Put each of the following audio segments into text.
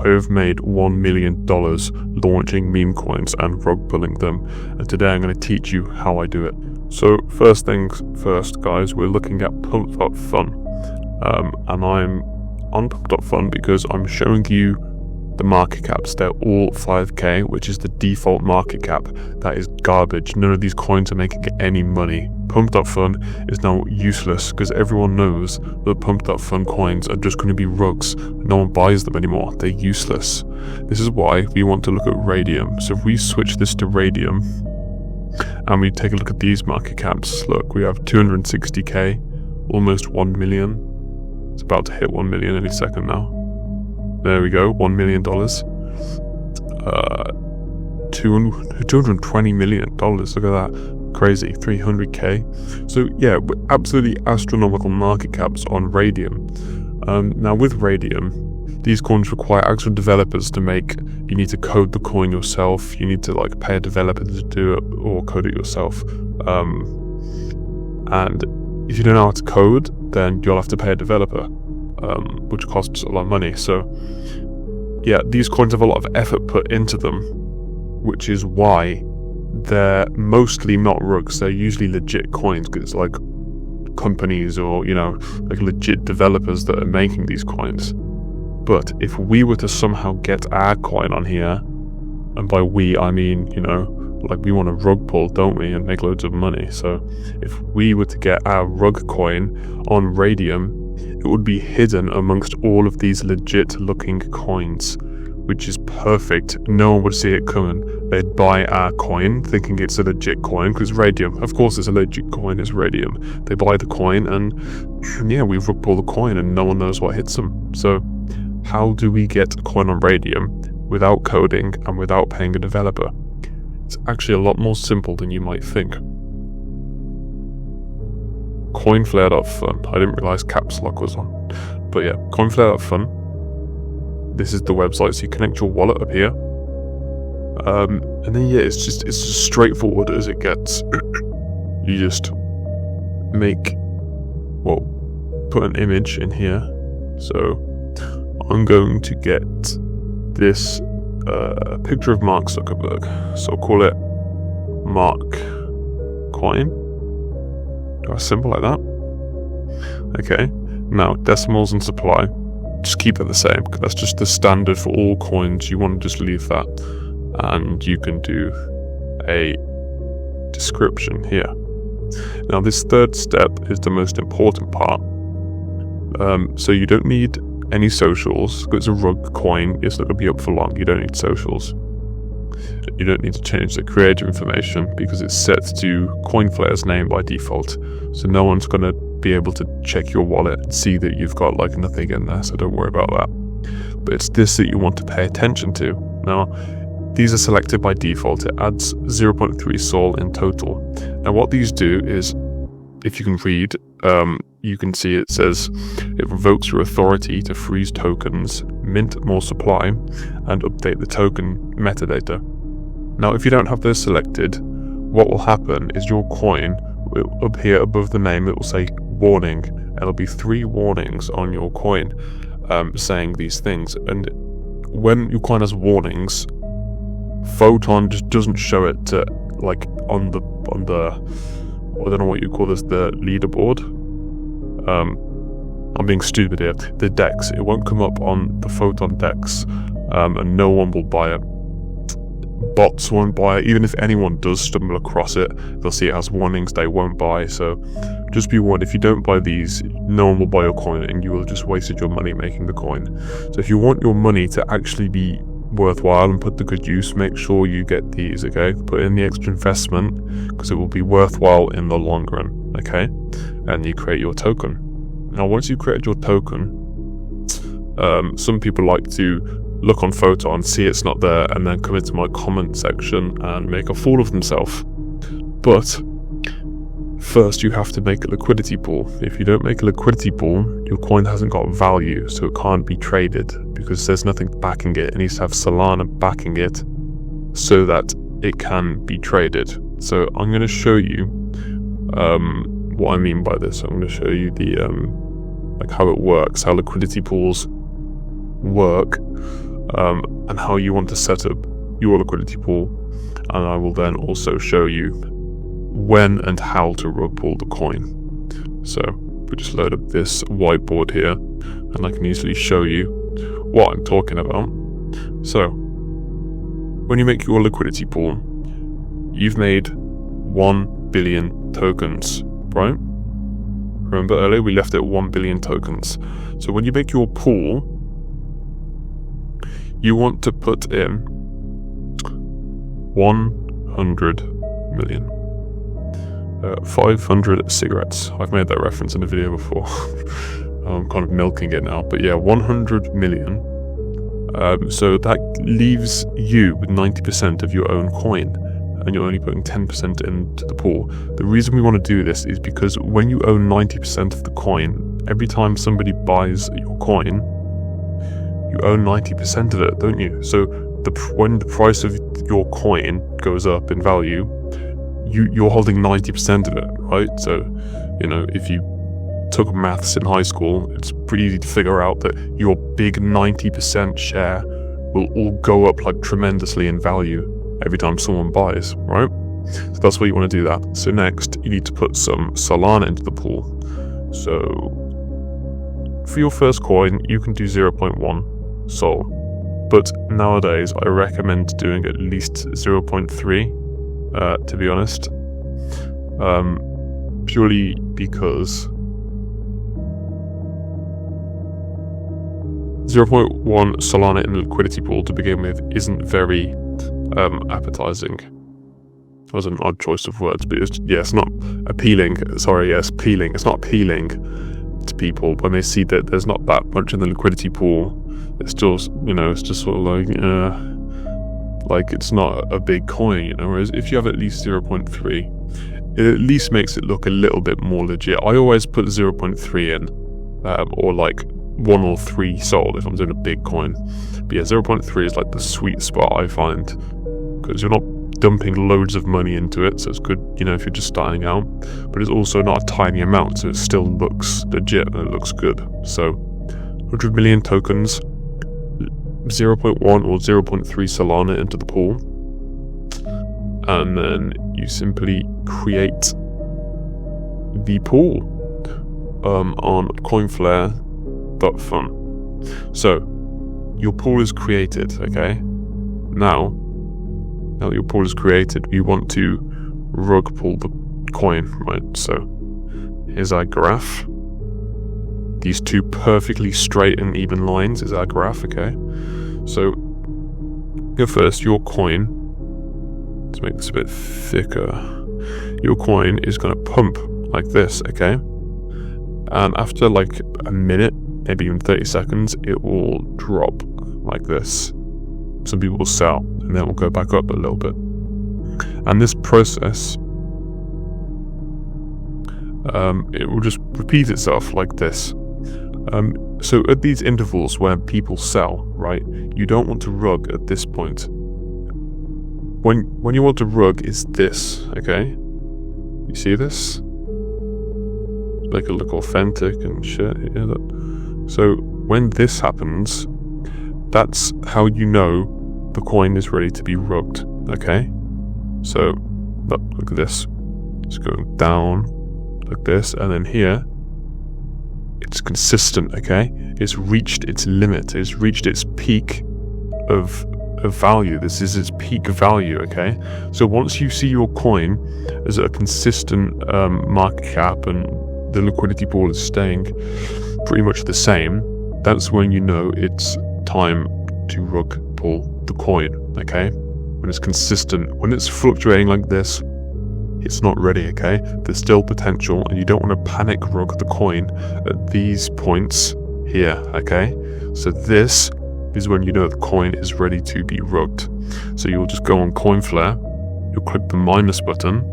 I have made $1 million launching meme coins and rug pulling them, and today I'm going to teach you how I do it. So first things first, guys, we're looking at Pump.Fun, and I'm on Pump.Fun because I'm showing you the market caps. They're all 5k, which is the default market cap. That is garbage. None of these coins are making any money. Pump.Fun is now useless because everyone knows that Pump.Fun coins are just going to be rugs. No one buys them anymore. They're useless. This is why we want to look at Radium. So if we switch this to Radium and we take a look at these market caps, look, we have 260k, almost 1 million. It's about to hit 1 million any second now. There we go, $1 million. $220 million, look at that. Crazy, 300k. So yeah, absolutely astronomical market caps on Radium. Now with Radium, these coins require actual developers to make. You need to code the coin yourself. You need to like pay a developer to do it or code it yourself. And if you don't know how to code, then you'll have to pay a developer, which costs a lot of money. So yeah, these coins have a lot of effort put into them, which is why they're mostly not rugs. They're usually legit coins because it's like companies or, you know, like legit developers that are making these coins. But if we were to somehow get our coin on here, and by we I mean, you know, like we want a rug pull, don't we, and make loads of money. So if we were to get our rug coin on Radium, it would be hidden amongst all of these legit looking coins, which is perfect. No one would see it coming. They'd buy our coin thinking it's a legit coin because Radium, of course it's a legit coin, it's Radium. They buy the coin and yeah, we rug pull the coin and no one knows what hits them. So how do we get a coin on Radium without coding and without paying a developer? It's actually a lot more simple than you might think. Coinflare.fun. I didn't realize caps lock was on. But yeah, coinflare.fun. This is the website, so you connect your wallet up here. And then yeah, it's just as straightforward as it gets. You just put an image in here. So I'm going to get this picture of Mark Zuckerberg. So I'll call it Mark Coin. Do a symbol like that. Okay. Now decimals and supply. Just keep it the same because that's just the standard for all coins. You want to just leave that, and you can do a description here. Now this third step is the most important part. So you don't need any socials because it's a rug coin. It's not going to be up for long. You don't need socials. You don't need to change the creator information because it's set to Coinflare's name by default. So no one's going to be able to check your wallet and see that you've got like nothing in there, so don't worry about that. But it's this that you want to pay attention to. Now, these are selected by default. It adds 0.3 Sol in total. Now what these do is, if you can read, you can see it says it revokes your authority to freeze tokens, mint more supply, and update the token metadata. Now if you don't have those selected, what will happen is your coin, up here above the name, it will say warning. There'll be 3 warnings on your coin saying these things, and when your coin has warnings, Photon just doesn't show it to, like on the I don't know what you call this, the leaderboard. I'm being stupid here. The DEX, it won't come up on the Photon DEX, and no one will buy it. Bots won't buy it. Even if anyone does stumble across it, they'll see it has warnings, they won't buy. So just be warned, if you don't buy these, no one will buy your coin and you will just wasted your money making the coin. So if you want your money to actually be worthwhile and put to good use, make sure you get these, okay? Put in the extra investment because it will be worthwhile in the long run, okay? And you create your token. Now once you've created your token, some people like to look on Photon, see it's not there, and then come into my comment section and make a fool of themselves. But first you have to make a liquidity pool. If you don't make a liquidity pool, your coin hasn't got value, so it can't be traded because there's nothing backing it. It needs to have Solana backing it so that it can be traded. So I'm going to show you what I mean by this. I'm going to show you the like how it works, how liquidity pools work. and how you want to set up your liquidity pool, and I will then also show you when and how to rug pull the coin. So we just load up this whiteboard here, and I can easily show you what I'm talking about. So when you make your liquidity pool, you've made 1 billion tokens, right? Remember earlier we left it at 1 billion tokens. So when you make your pool, you want to put in 100 million. 500 cigarettes. I've made that reference in a video before. I'm kind of milking it now, but yeah, 100 million. So that leaves you with 90% of your own coin, and you're only putting 10% into the pool. The reason we want to do this is because when you own 90% of the coin, every time somebody buys your coin, you own 90% of it, don't you? So when the price of your coin goes up in value, you're holding 90% of it, right? So, you know, if you took maths in high school, it's pretty easy to figure out that your big 90% share will all go up like tremendously in value every time someone buys, right? So that's why you want to do that. So next, you need to put some Solana into the pool. So for your first coin, you can do 0.1 Sol, but nowadays I recommend doing at least 0.3. To be honest, purely because 0.1 Solana in the liquidity pool to begin with isn't very appetizing. That was an odd choice of words, but it's not appealing. Appealing. It's not appealing to people when they see that there's not that much in the liquidity pool. It's just, you know, it's just sort of like it's not a big coin, you know. Whereas if you have at least 0.3, it at least makes it look a little bit more legit. I always put 0.3 in, or like 1 or 3 Sol if I'm doing a big coin. But yeah, 0.3 is like the sweet spot I find, because you're not dumping loads of money into it, so it's good, you know, if you're just starting out. But it's also not a tiny amount, so it still looks legit and it looks good. So 100 million tokens, 0.1 or 0.3 Solana into the pool, and then you simply create the pool on coinflare.fun. So your pool is created, okay? Now that your pool is created, you want to rug pull the coin, right? So here's our graph. These two perfectly straight and even lines is our graph, okay? So, go first, your coin, to make this a bit thicker, your coin is going to pump like this, okay? And after like a minute, maybe even 30 seconds, it will drop like this. Some people will sell, and then it will go back up a little bit. And this process, it will just repeat itself like this. So at these intervals where people sell, right, you don't want to rug at this point. When you want to rug is this, okay? You see this? Make it look authentic and shit. Yeah, so when this happens, that's how you know the coin is ready to be rugged, okay? So look at this. It's going down like this, and then here it's consistent, okay? It's reached its limit. It's reached its peak of value. This is its peak value, okay? So once you see your coin as a consistent market cap and the liquidity pool is staying pretty much the same, that's when you know it's time to rug pull the coin, okay? When it's consistent. When it's fluctuating like this, it's not ready, okay? There's still potential, and you don't want to panic rug the coin at these points here, okay? So this is when you know the coin is ready to be rugged. So you'll just go on Coinflare, you'll click the minus button,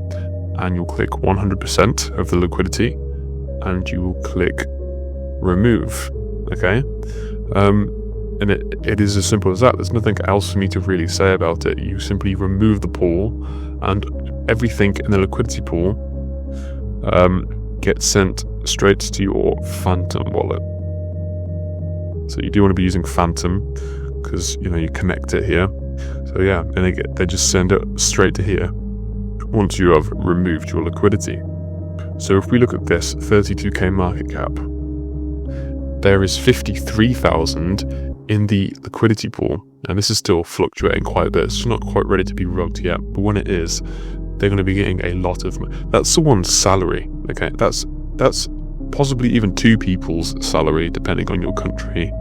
and you'll click 100% of the liquidity, and you will click remove, okay? And it is as simple as that. There's nothing else for me to really say about it. You simply remove the pool, and everything in the liquidity pool gets sent straight to your Phantom wallet. So you do want to be using Phantom, because you connect it here. So yeah, and they just send it straight to here once you have removed your liquidity. So if we look at this 32k market cap, there is 53,000 in the liquidity pool, and this is still fluctuating quite a bit. It's not quite ready to be rugged yet, but when it is, they're going to be getting a lot of. That's someone's salary. Okay, that's possibly even 2 people's salary, depending on your country.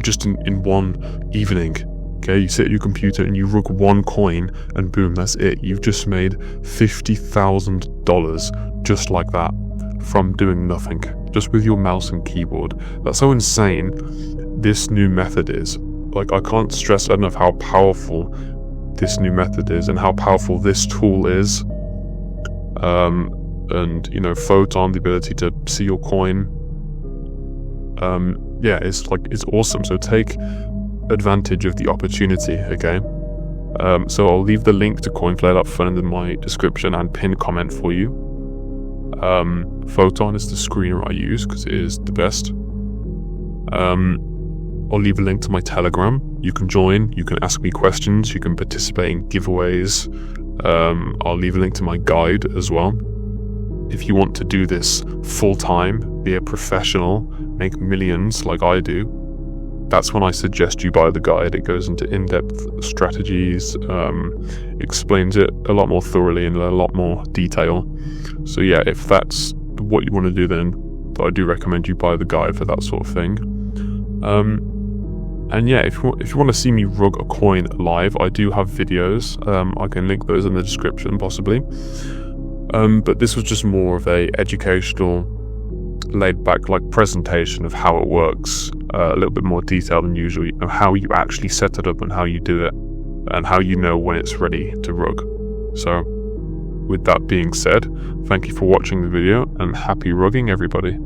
Just in one evening. Okay, you sit at your computer and you rug 1 coin, and boom, that's it. You've just made $50,000 just like that from doing nothing, just with your mouse and keyboard. That's how insane this new method is. Like, I can't stress enough how powerful this new method is and how powerful this tool is. And Photon, the ability to see your coin. Yeah, it's awesome. So take advantage of the opportunity, okay? So I'll leave the link to coinflare.fun in my description and pinned comment for you. Photon is the screener I use because it is the best. I'll leave a link to my Telegram. You can join, you can ask me questions, you can participate in giveaways. I'll leave a link to my guide as well. If you want to do this full time, be a professional, make millions like I do, that's when I suggest you buy the guide. It goes into in-depth strategies, explains it a lot more thoroughly in a lot more detail. So yeah, if that's what you want to do, then I do recommend you buy the guide for that sort of thing. And yeah, if you want to see me rug a coin live, I do have videos. I can link those in the description, possibly. But this was just more of a educational, laid-back presentation of how it works. A little bit more detailed than usual, of how you actually set it up and how you do it, and how you know when it's ready to rug. So, with that being said, thank you for watching the video, and happy rugging, everybody.